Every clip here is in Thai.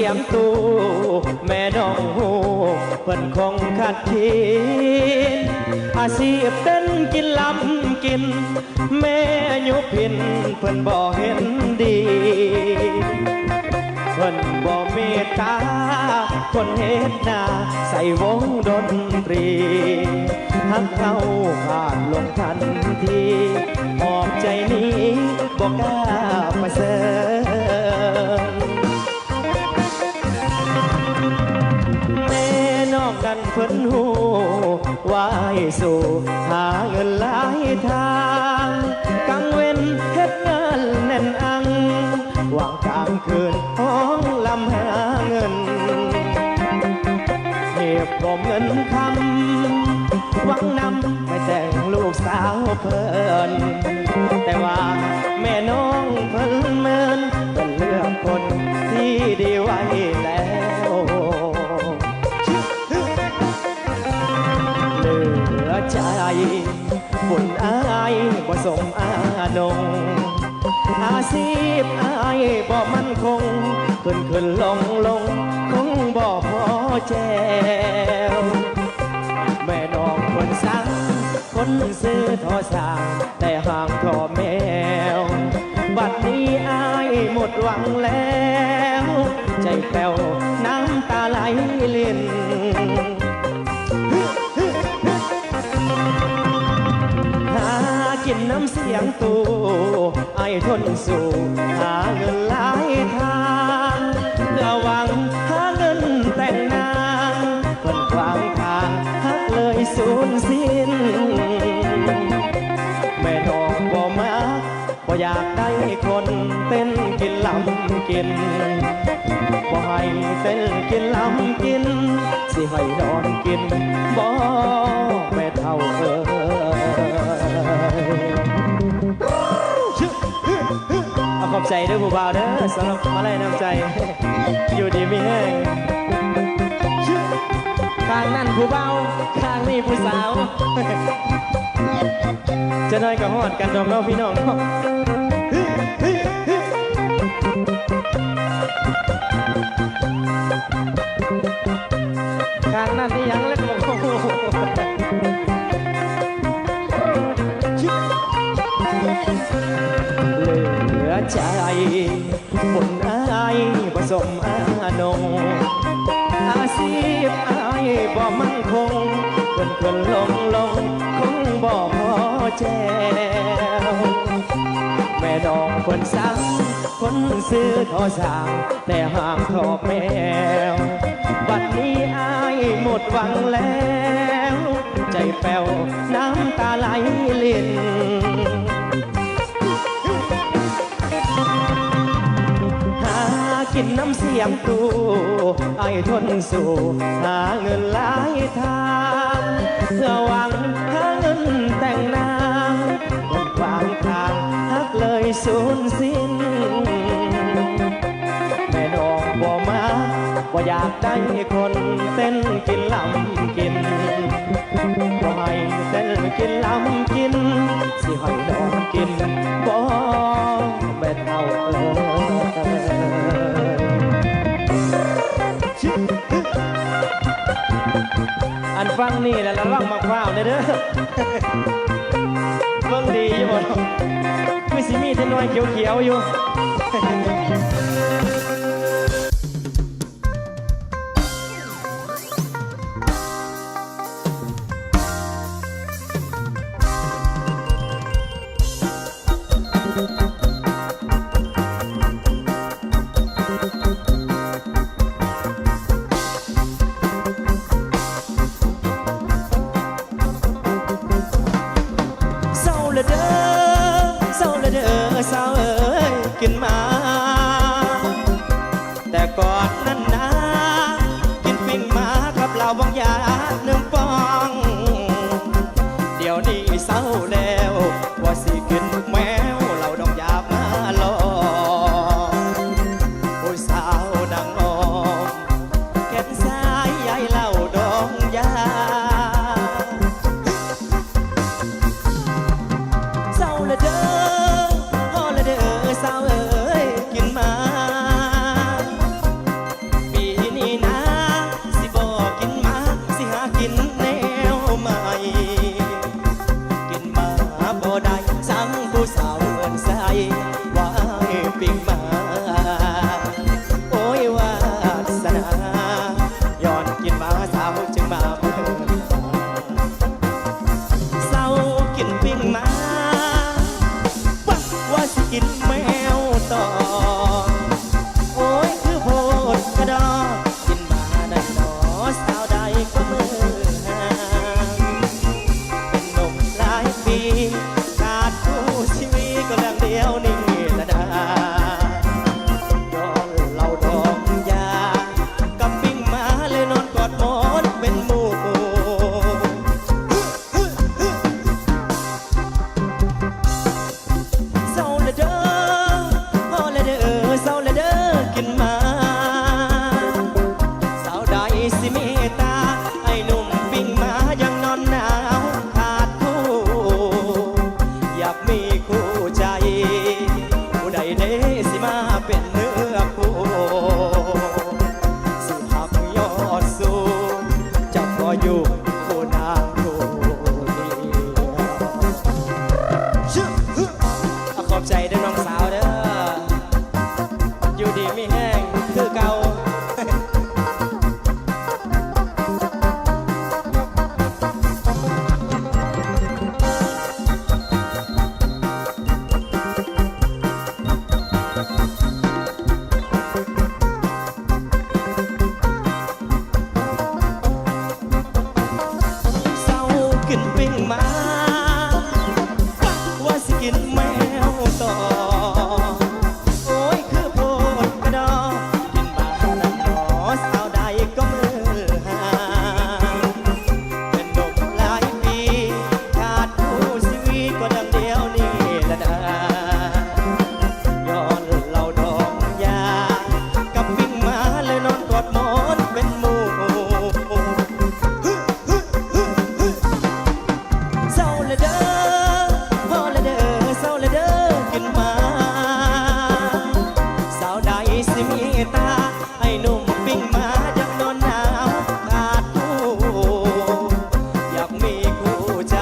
สียงตู้แม่น้องหูเพิ่นคงขัดขีนอาชีพเต้นกินลำกินแม่ยุพินเพิ่นบ่เห็นดีเพิ่นบ่เมตตาคนเฮ็ดนาใส่วงดนตรีหักเข้าขาดลงทันทีหอบใจนี้บ่กล้าประเสริฐแม่นอกกันเพิ่นหูวายสู่หาเงินหลายทางกังเว้นเฮ็ดงานแน่นอังว่างกลางคืนห้องลำหาเงินเก็บบ่มเงินคำหวังนำไปแต่งลูกสาวเพิ่นแต่ว่าแม่น้องเพิ่นเมินเป็นเลือกคนที่ดีไว้แล้วเหลือใจบุญอายบ่สมอานงอาชีพอายบ่มั่นคงขึ้นลงคงบ่พอแจวแม่น้องคนสั่งคนซื้อทอสางแต่ห่างทอแมวบัดนี้อายหมดหวังแล้วใจแป้วน้ำตาไหลลิ่นกินน้ำเสียงตู้ไอ้ทนสู่หาเงินหลายทางเพื่อหวังหาเงินแต่งนางคนขวางทางหักเลยสูญสิ้นแม่น้องบ่มาบ่อยากได้คนเต้นกินลำกินบ่ให้เต้นกินลำกินสิให้นอนกินบ่แม่เท่าขอบใจด้วยผู้บ่าวเด้อสำหรับมาลัยน้ำใจอยู่ดีมีแห้งข้างนั่นผู้บ่าวข้างนี่ผู้สาวจะน้อยกับฮอดกันดอกน้องพี่น้องข้างนั่นนี่ยังเล็กลงใจบุญอายผสมอานงอาชีพอายบ่มั่นคงขึ้นลงคงบ่พอแจวแม่น้องคนสั่งคนซื้อทอสางแต่ห่างทอแมวบัดนี้อายหมดหวังแล้วใจแป้วน้ำตาไหลลิ่นกินน้ำเสียงตู้ไอ้ทนสู่หาเงินหลายทางเพื่อหวังหาเงินแต่งนางคนขวางทางหักเลยสูญสิ้นแม่น้องบ่มาบ่อยากได้คนเต้นกินลำกินบ่ให้เต้นกินลำกินสิให้นอนกินบ่แม่เท่าอันฟังนี่แหละระวังมะพร้าวเด้อเบิ่งดีอยู่บ่คือสิมีแต่น้อยเขียวๆอยู่สาวเอ๋ยกินมาแต่ก่อนนั้นนะกินปิ้งมากับเหล้าบางยาหนึ่งปองเดี๋ยวนี้เศร้าแล้วว่าสิกินแมวเหล้าดองยามาลองผู้สาวดังออกแขนซ้ายยายเหล้าดองยาเศร้าละเด้อสาวเอ๋ยกินมา จึงมาเพิ่มเศร้ากินปิ้งมาว่าสิกินแมวต่อโอ้ยคือโพดกระดอกินมาได้หนอสาวใดก็มือห่างเป็นหนุ่มหลายปีขาดคู่ชีวิตก็เรื่องเดียวนี่ละดาย้อนเล่าดอกยากับปิ้งมาเลยนอนกอดหมอนเป็นหมู่เศร้าละเด้อพอละเด้อเศร้าละเด้อกินมาสาวใดสิเมตตาไอ้หนุ่มปิ้งมายังนอนหนาวขาดคู่อยากมีคู่ใจผู้ใดเด้สิมาเป็นเนื้อคู่สิหักยอดสูงจะพออยู่คู่นางคู่เดียวขอบใจเด้อน้องสาวเด้ออยู่ดีไม่แห้งคือเก่าเศร้ากินปิ้งมาว่าสิกินแมวต่อโอ้ยคือโพดกระดอกินมาดันหนอสาวใดก็มือห่างเป็นหนุ่มหลายปีขาดคู่ชีวิตก็ดังเดียวนี่ละดาย้อนเล่าดอกยากับปิ้งมาเลยนอนกอดหมอนเป็นหมู่เศร้าละเด้อพอละเด้อเศร้าละเด้อกินมาสาวใดสิมีตาไอ้หนุ่มปิ้งมายังนอนหนาวขาดคู่อยากมีคู่ใจ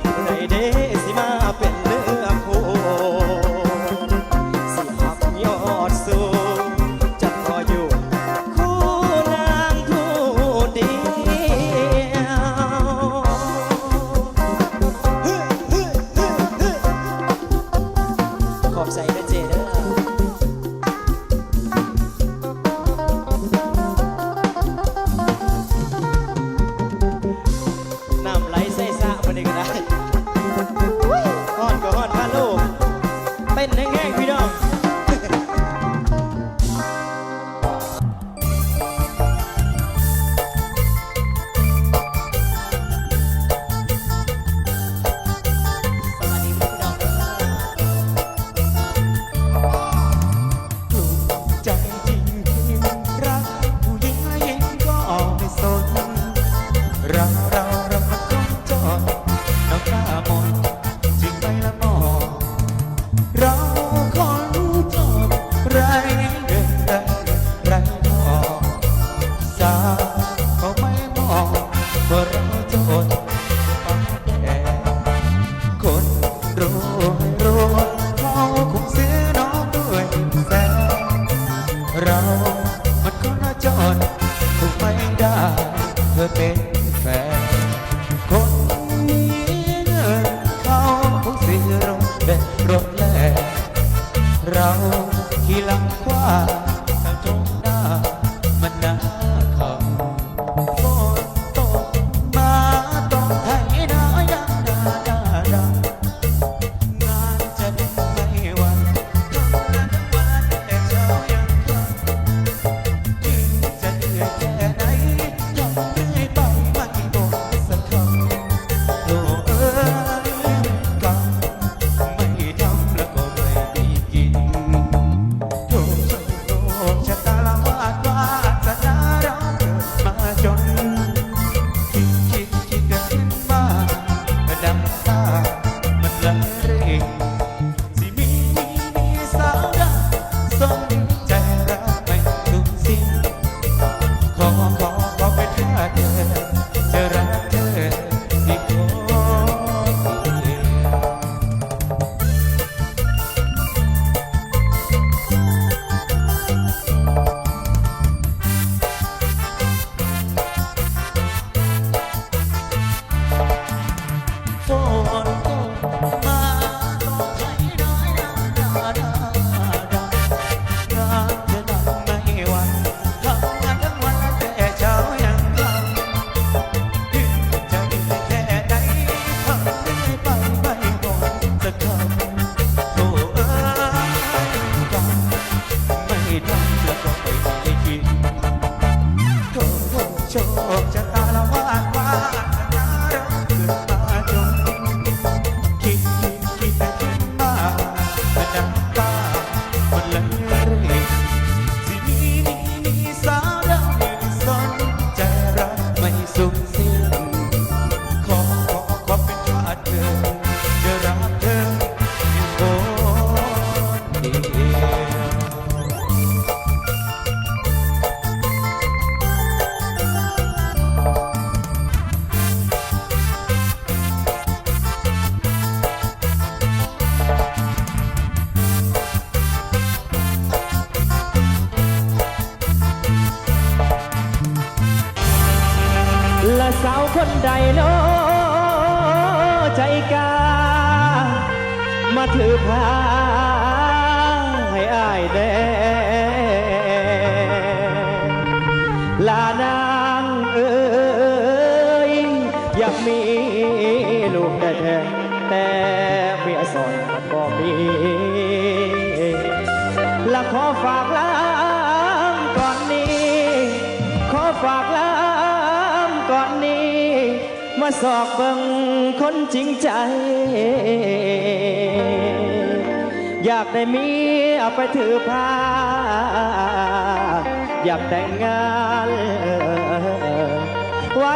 ผู้ใดเด้สิมาเป็นเนื้อคู่สิหักยอดสูงจะพออยู่คู่นางคู่เดียวขอบใจเด้อเจเด้อน้ำไหลใส่สระมานี่ก็ได้ฮ้อนก็ฮ้อนพาลูกเต้นแห้งๆพี่น้องสวัสดีพี่น้องปลูกใจจริงรักผู้หญิงและหญิงก็ไม่สนเรามันคงจอดน้ำตามนจริงไหมละหมอเราคนจบไรเดินไรทองสาวเขาไม่มองว่าเราจนปากแดงคนรวยเขาคงซื้อน้องด้วยแสนเรามันก็น่าจนคงไม่ได้เธอเป็นแฟนคนมีเงินเขาคงซื้อรถเป็นรถแล่เราขี่หลังคว้าทางตรงหน้ามันน่าขำฝนตกมาต้องไถนายังดางานจะได้ไม่หวันทำงานทั้งวันแต่เช้ายังค่ำถึงจะเหนื่อยแค่ไหนยอมเรื่อยไปไม่บอกสักคำโลกเอ้ยกรรมไม่ทำแล้วก็ไม่ได้กินโธ่ คชะตาละวาดวาดนาเราเกิดมาจนคิดแต่คิดมาแต่น้ำตามันไหลรินสิมีสาวใดสนใจรักไม่สุขสิ้นขอเป็นชาติเธอจะรักเธอเพียงคนเดียวและสาวคนใดเนาะใจกล้ามาถือผ้าให้อายแดลานางเอ้ยอยากมีลูกแต่แต่เมียสอนบ่มีและขอฝากล้างก่อนนี้ขอฝากล้างก่อนนี้มาสอบเบิ่งคนจริงใจอยากได้เมียไปถือผ้าอยากแต่งงานไว้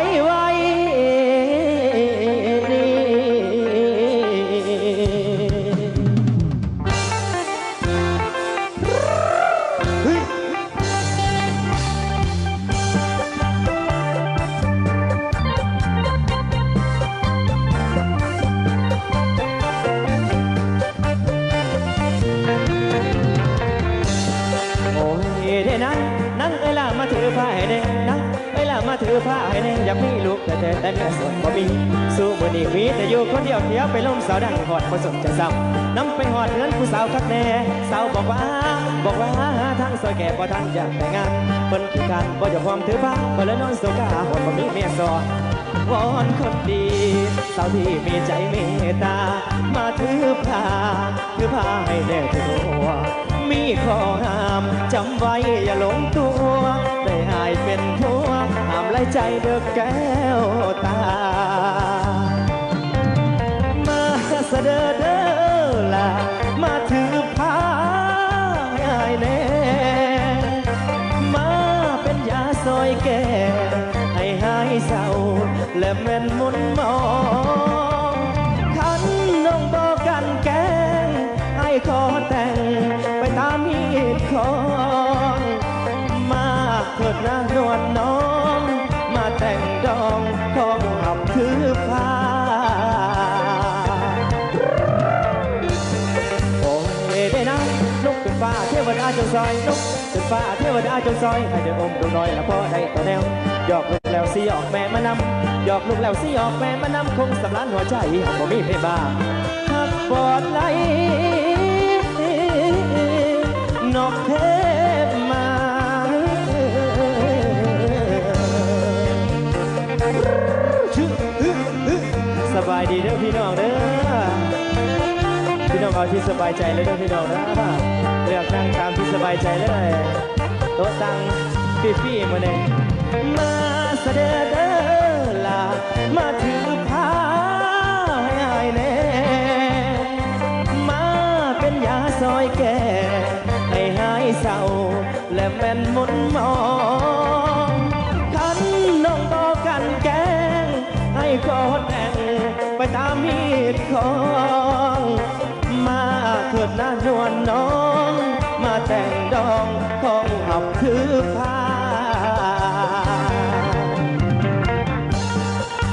นี่นั่งเอ้ยล่ะมาถือผ้าให้แน่นั่งเอ้ยล่ะมาถือผ้าให้แน่อยากมีลูกแต่เมียส่วนบ่มีสู้มือนี้มีแต่อยู่คนเดียวเที่ยวไปล้มสาวดังหอดผสมจะซ้ำน้ำไปหอดเงินผู้สาวคักแน่สาวบอกว่าทางซอยแก่บ่ทันอยากแต่งงานเพิ่นขี้การบ่จะพร้อมถือผ้าบ่เลยนอนโซกาหอดบ่มีเมียซ้อนวอนคนดีสาวที่มีใจเมตตามาถือผ้าให้แน่ทั่วมีข้อห้ามจำไว้อย่าหลงตัวได้อายเป็นผัวห้ามไล่ใจเด้อแก้วตามาเสด็จเด้อล่ะมาถือผ้าให้อายแน่มาเป็นยาซอยแก่ให้หายเศร้าและแม่นมุนมองขันน้องบอกกันแกงให้ขอแต่งไปตามมีดของมาเถิดนะนวลน้องมาแต่งดองของหับถือผ้าโอ้ยได้นะลุกเป็นฟ้าเทวดาจงซอยลุกเป็นฟ้าเทวดาจงซอยให้เดินอมดูน้อยละพอได้ต่อแนวหยอกลูกแล้วสิหยอกแม่มานำหยอกลูกแล้วสิหยอกแม่มานำคงสำลันหัวใจบ่มีเพบ้าหักปอดไหลนกเทพมาสบายดีเด้อพี่น้องเด้อพี่น้องเอาที่สบายใจเลยเด้อพี่น้องนะเลือกนั่งตามที่สบายใจเลยโต๊ะตั้งฟี่มาเนี่ยมาเสด็จเด้อล่ะมาถือผ้าให้อายแน่มาเป็นยาซอยแก่ให้หายเศร้าและแม่นมุนมองขันน้องบอกกันแกงให้กอดแต่งไปตามมีดของมาเถิดนะนวลน้องมาแต่งดองของหับถือผ้า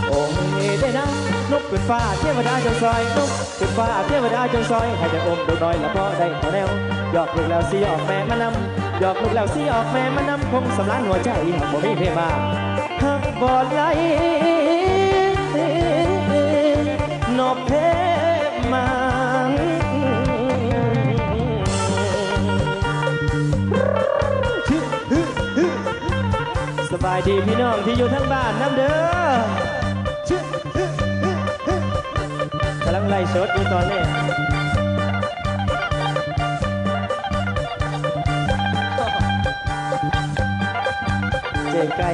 โอ้ยได้นะนกเป็นฟ้าเทวดาจงซอยนกเป็นฟ้าเทวดาจงซอยให้ได้อมดูน้อยละพอได้ต่อแนวหยอกลูกแล้วสิหยอกแม่มานำหยอกลูกแล้วสิหยอกแม่มานำคงสำลันหัวใจบ่มีเพมาหักบ่ไหลนกเพมาสบายดีพี่น้องที่อยู่ทั้งบ้านน้ำเด้อกำลังไล่สดอยู่ตอนนี้เจ๊ไก่